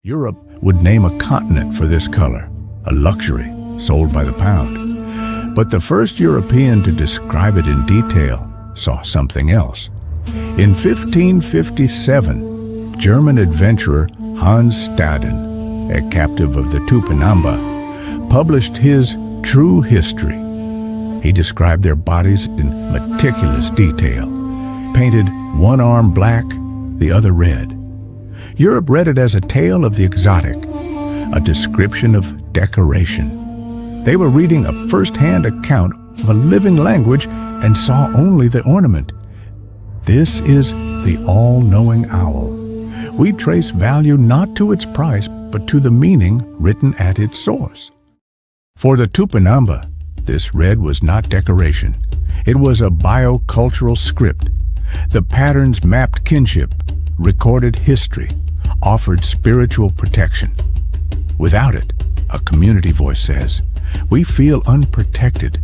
Europe would name a continent for this color, a luxury sold by the pound. But the first European to describe it in detail saw something else. In 1557, German adventurer Hans Staden, a captive of the Tupinambá, published his True History. He described their bodies in meticulous detail, painted one arm black, the other red. Europe read it as a tale of the exotic, a description of decoration. They were reading a first-hand account of a living language and saw only the ornament. This is the all-knowing owl. We trace value not to its price, but to the meaning written at its source. For the Tupinambá, this red was not decoration. It was a biocultural script. The patterns mapped kinship, recorded history, offered spiritual protection. Without it, a community voice says, we feel unprotected.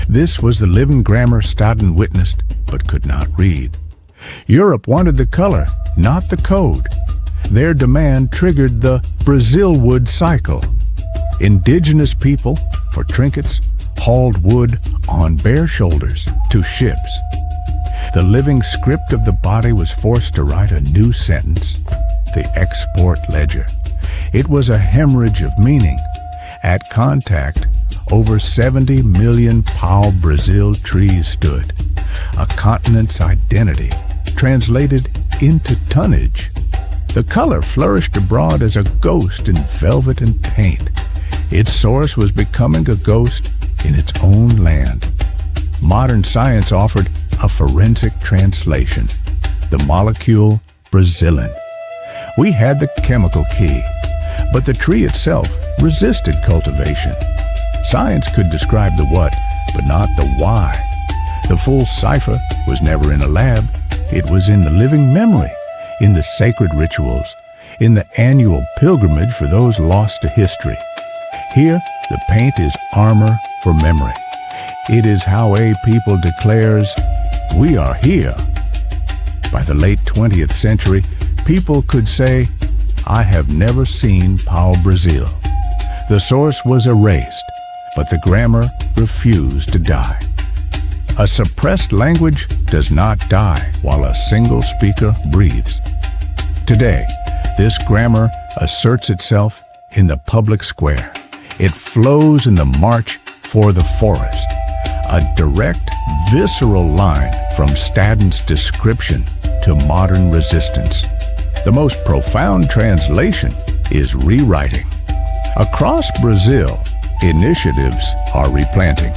This was the living grammar Staden witnessed, but could not read. Europe wanted the color, not the code. Their demand triggered the Bloodwood cycle. Indigenous people, for trinkets, hauled wood on bare shoulders to ships. The living script of the body was forced to write a new sentence, the export ledger. It was a hemorrhage of meaning. At contact, over 70 million Pau-brasil trees stood, a continent's identity, translated into tonnage. The color flourished abroad as a ghost in velvet and paint. Its source was becoming a ghost in its own land. Modern science offered a forensic translation, the molecule Brazilian. We had the chemical key, but the tree itself resisted cultivation. Science could describe the what, but not the why. The full cipher was never in a lab. It was in the living memory, in the sacred rituals, in the annual pilgrimage for those lost to history. Here, the paint is armor for memory. It is how a people declares, we are here. By the late 20th century, people could say, I have never seen Pau-brasil. The source was erased, but the grammar refused to die. A suppressed language does not die while a single speaker breathes. Today, this grammar asserts itself in the public square. It flows in the march for the forest, a direct, visceral line from Staden's description to modern resistance. The most profound translation is rewriting. Across Brazil, initiatives are replanting.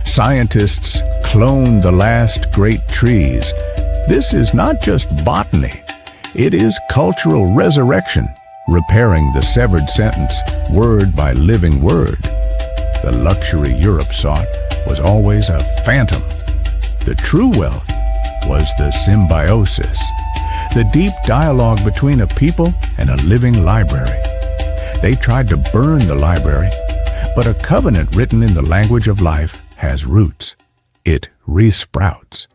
Scientists clone the last great trees. This is not just botany. It is cultural resurrection, repairing the severed sentence, word by living word. The luxury Europe sought was always a phantom. The true wealth was the symbiosis, the deep dialogue between a people and a living library. They tried to burn the library, but a covenant written in the language of life has roots. It resprouts.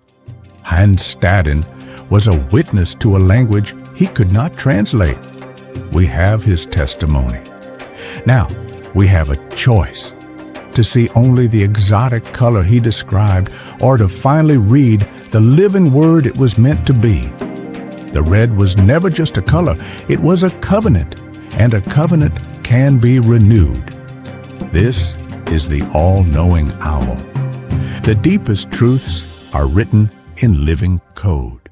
Hans Staden was a witness to a language he could not translate. We have his testimony. Now, we have a choice: to see only the exotic color he described, or to finally read the living word it was meant to be. The red was never just a color, it was a covenant, and a covenant can be renewed. This is the all-knowing owl. The deepest truths are written in living code.